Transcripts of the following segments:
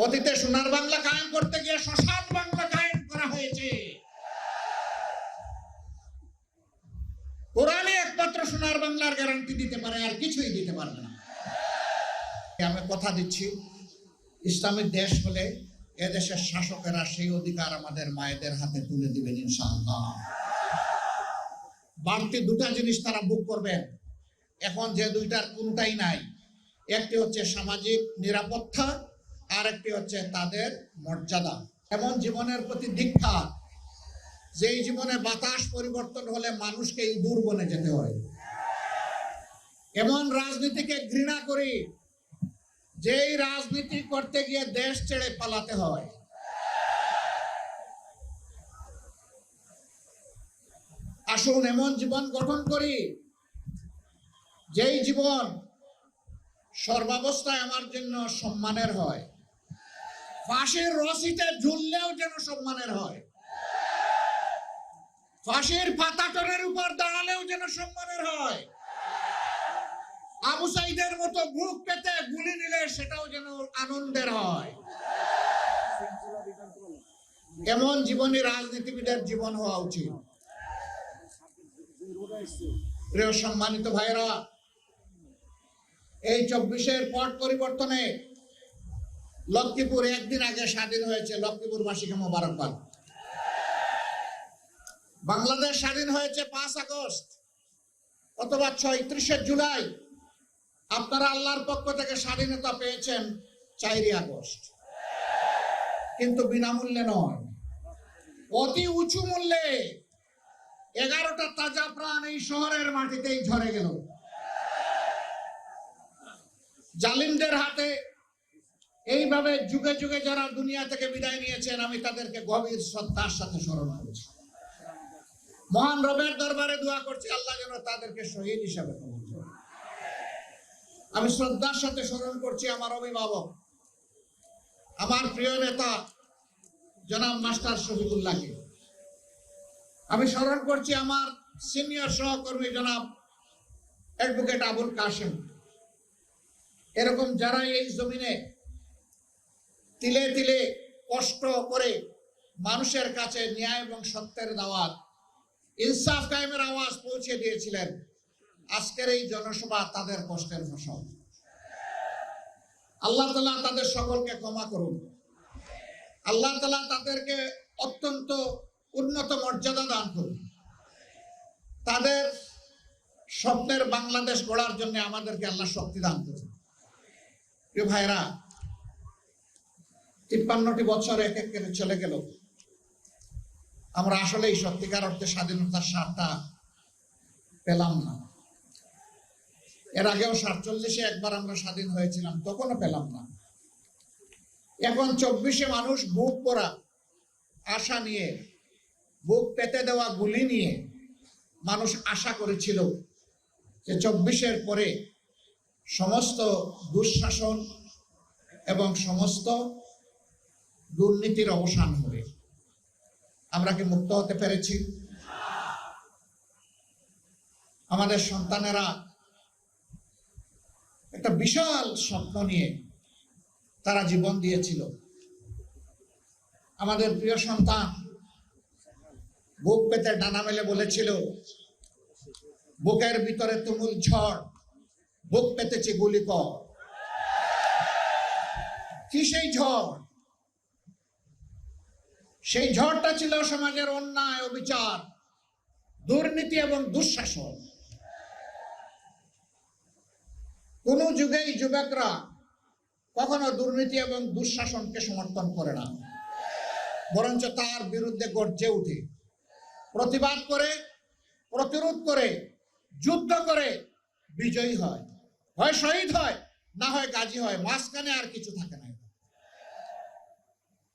অতীতে সোনার বাংলা কায়েম করতে গিয়ে শ্মশান বাংলা কায়েম করা হয়েছে। কোরআনই একমাত্র সোনার বাংলার গ্যারান্টি দিতে পারে, আর কিছুই দিতে পারবে না। আমি কথা দিচ্ছি, ইসলামিক দেশ হলে এদেশের শাসকেরা সেই অধিকার আমাদের মায়েদের হাতে তুলে দিবেন ইনশাআল্লাহ। বাড়তি দুটা জিনিস তারা বুক করবেন, এখন যে দুইটার কোনটাই নাই। একটি হচ্ছে সামাজিক নিরাপত্তা, আর একটি হচ্ছে তাদের মর্যাদা। এমন জীবনের প্রতি দীক্ষা, যেই জীবনে বাতাস পরিবর্তন হলে মানুষকে ইঁদুর বনে যেতে হয়। এমন রাজনীতিকে ঘৃণা করি, যেই রাজনীতি করতে গিয়ে দেশ ছেড়ে পালাতে হয়। আসুন এমন জীবন গঠন করি, যেই জীবন সর্বাবস্থায় আমার জন্য সম্মানের হয়। ফাঁসির রশিতে ঝুললেও যেন সম্মানের হয়, ফাঁসির পাতাটনের উপর দাঁড়ালেও যেন সম্মানের হয়। আবু সাইদের মতো বুক পেতে গুলি নিলে সেটাও যেন আনন্দের হয়। এমন জীবনই রাজনীতিবিদের জীবন হওয়া উচিত। প্রিয় সম্মানিত ভাইরা, এই 24-এর পট পরিবর্তনে লক্ষ্মীপুর একদিন আগে স্বাধীন হয়েছে। লক্ষ্মীপুরবাসীকে মোবারকবাদ। বাংলাদেশ স্বাধীন হয়েছে 5 আগস্ট অথবা 30 জুলাই। আপনারা আল্লাহর পক্ষ থেকে স্বাধীনতা পেয়েছেন 4 আগস্ট, কিন্তু বিনামূল্যে নয়, অতি উঁচু মূল্যে। 11টা তাজা প্রাণ এই শহরের মাটিতেই ঝরে গেল। জালিমদের হাতে এইভাবে যুগে যুগে যারা দুনিয়া থেকে বিদায় নিয়েছেন, আমি তাদেরকে গভীর শ্রদ্ধার সাথে স্মরণ করছি। মহান রবের দরবারে দোয়া করছি, আল্লাহ যেন তাদেরকে শহীদ হিসাবে কবুল করেন। আমি শ্রদ্ধার সাথে স্মরণ করছি আমার অভিভাবক, আমার প্রিয় নেতা জনাব মাস্টার শফিকুল্লাহকে। আমি স্মরণ করছি আমার সিনিয়র সহকর্মী জনাব অ্যাডভোকেট আবুল কাশেম। এরকম যারা এই জমিনে তিলে তিলে কষ্ট করে মানুষের কাছে ন্যায় এবং সত্যের দাওয়াত, ইনসাফ কায়েমের আওয়াজ পৌঁছে দিয়েছিলেন, আজকের এই জনসভা তাদের কষ্টের ফসল। আল্লাহ তাআলা তাদের সকলকে ক্ষমা করুন। আল্লাহ তাআলা তাদেরকে অত্যন্ত উন্নত মর্যাদা দান করুন। তাদের স্বপ্নের বাংলাদেশ গড়ার জন্য আমাদেরকে আল্লাহ শক্তি দান করুন। প্রিয় ভাইরা, 53টি বছর এক এক করে চলে গেল। আমরা আসলেই সত্যিকার অর্থে স্বাধীনতার স্বাদটা পেলাম না। এর আগেও 47-এ একবার আমরা স্বাধীন হয়েছিলাম, তখনও পেলাম না। এখন 24-এ মানুষ বুক পড়া আশা নিয়ে, বুক পেতে দেওয়া গুলি নিয়ে মানুষ আশা করেছিল যে 24-এর পরে সমস্ত দুঃশাসন এবং সমস্ত দুর্নীতির অবসান হবে। আমরা কি মুক্ত হতে পেরেছি? আমাদের সন্তানেরা একটা বিশাল স্বপ্ন নিয়ে তারা জীবন দিয়েছিল। আমাদের প্রিয় সন্তান বুক পেতে ডানা মেলে বলেছিল, বুকের ভিতরে তুমুল ঝড়, বুক পেতেছে গুলি কর। কি সেই ঝড়? সেই ঝড়টা ছিল সমাজের অন্যায়, অবিচার, দুর্নীতি এবং দুঃশাসন। কোন যুগেই যুবকরা কখনো দুর্নীতি এবং দুঃশাসনকে সমর্থন করে না, বরঞ্চ তার বিরুদ্ধে গর্জে উঠে, প্রতিবাদ করে, প্রতিরোধ করে, যুদ্ধ করে বিজয়ী হয়। হয় শহীদ হয়, না হয় গাজী হয়, মাঝখানে আর কিছু থাকে না।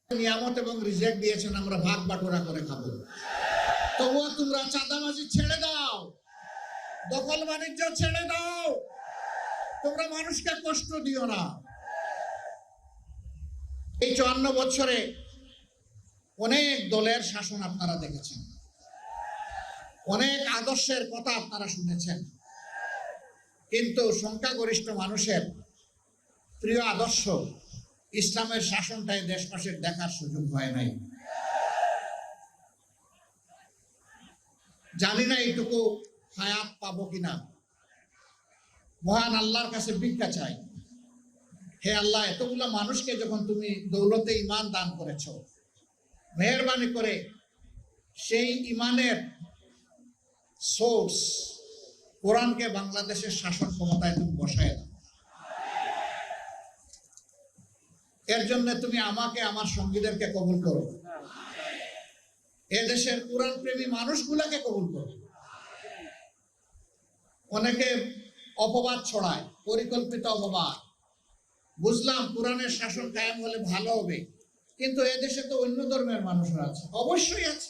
নিয়ামত এবং রিজেক্ট দিয়েছেন, আমরা ভাগ বাটোরা করে খাবো। তবুও তোমরা চাঁদাবাজি ছেড়ে দাও, দখল বাণিজ্য ছেড়ে দাও, তোমরা মানুষকে কষ্ট দিও না। এই 54 বছরে অনেক দলের শাসন আপনারা দেখেছেন, অনেক আদর্শের কথা আপনারা শুনেছেন, কিন্তু সংখ্যাগরিষ্ঠ মানুষের প্রিয় আদর্শ ইসলামের শাসনটাই দেশবাসীর দেখার সুযোগ হয় নাই। জানি না এইটুকু হায়াত পাবো কিনা। মহান আল্লাহর কাছে ভিক্ষা চাই, হে আল্লাহ, এতগুলো মানুষকে যখন তুমি দৌলতে ঈমান দান করেছো, মেহেরবানি করে সেই ঈমানের সোর্স কোরআনকে বাংলাদেশের শাসন ক্ষমতায় তুমি বসায় দাও। এর জন্য তুমি আমাকে, আমার সঙ্গীদেরকে কবুল করো, এদেশের কোরআন প্রেমী মানুষগুলাকে কবুল করো। অনেকে অপবাদ ছড়ায়, পরিকল্পিত অপবাদ। বুঝলাম কোরআনের শাসন কায়েম হলে ভালো হবে, কিন্তু এদেশে তো অন্য ধর্মের মানুষরা আছে। অবশ্যই আছে,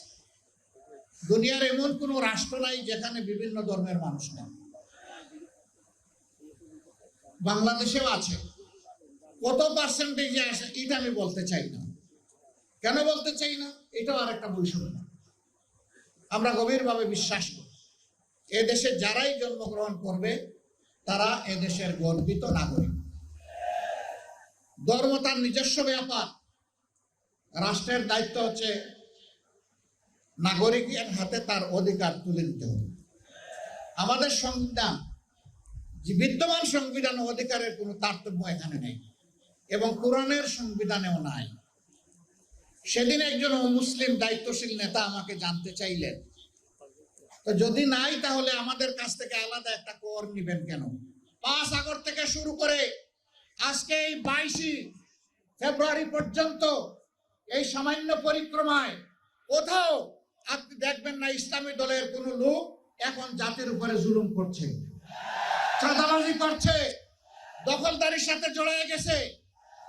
দুনিয়ার এমন কোন রাষ্ট্র নাই যেখানে বিভিন্ন ধর্মের মানুষ নেই। বাংলাদেশেও আছে। কত পার্সেন্টেজে আসে এটা আমি বলতে চাই না। কেন বলতে চাই না? এটাও আর একটা বৈষম্য। আমরা গভীরভাবে বিশ্বাস করি এদেশে যারাই জন্মগ্রহণ করবে তারা এদেশের গর্বিত নাগরিক। ধর্ম তার নিজস্ব ব্যাপার, রাষ্ট্রের দায়িত্ব হচ্ছে নাগরিকের হাতে তার অধিকার তুলে দিতে হবে। আমাদের সংবিধান, যে বিদ্যমান সংবিধান, অধিকারের কোনো তারতম্য এখানে নেই এবং কোরআনের সংবিধানেও নাই। সেদিন একজন মুসলিম দায়িত্বশীল নেতা আমাকে জানতে চাইলেন, তো যদি নাই তাহলে আমাদের কাছ থেকে আলাদা একটা কর নিবেন কেন? 5 আগস্ট থেকে শুরু করে আজকে এই 22 ফেব্রুয়ারি পর্যন্ত এই সামান্য পরিক্রমায় কোথাও আপনি দেখবেন না ইসলামী দলের কোন লোক এখন জাতির উপরে জুলুম করছে, চাঁদাবাজি করছে, দখলদারির সাথে জড়িয়ে গেছে।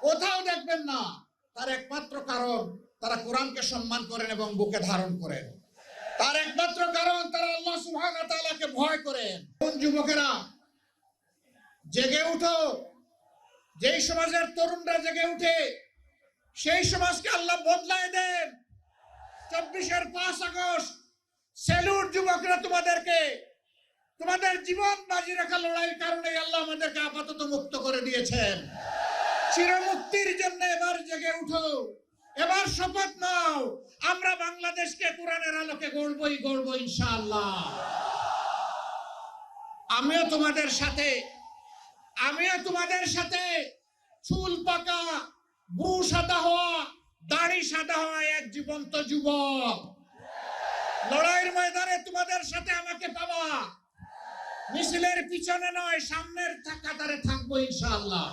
কোথাও দেখবেন না। তার একমাত্র কারণ তারা কোরআনকে সম্মান করেন এবং বুকে ধারণ করেন। তার একমাত্র কারণ তারা আল্লাহ সুবহানাহু ওয়া তাআলাকে ভয় করেন। কোন যুবকেরা জেগে উঠো, যেই সমাজের তরুণরা জেগে উঠে সেই সমাজকে আল্লাহ বদলায় দেন। 24-এর 5 আগস্ট সেলুট যুবকরা, তোমাদেরকে তোমাদের জীবন বাজি রাখা লড়াইয়ের কারণে আল্লাহ আমাদেরকে আপাতত মুক্ত করে দিয়েছেন। চিরমুক্তির জন্য এবার জেগে উঠো, এবার শপথ নাও, আমরা বাংলাদেশকে কোরআনের আলোকে গড়বই গড়ব ইনশাআল্লাহ। আমিও তোমাদের সাথে চুল পাকা, ভ্রু সাদা হওয়া, দাড়ি সাদা হওয়া এক জীবন্ত যুবক। লড়াইয়ের ময়দানে তোমাদের সাথে আমাকে পাবা, মিছিলের পিছনে নয় সামনের কাতারে থাকবো ইনশাআল্লাহ।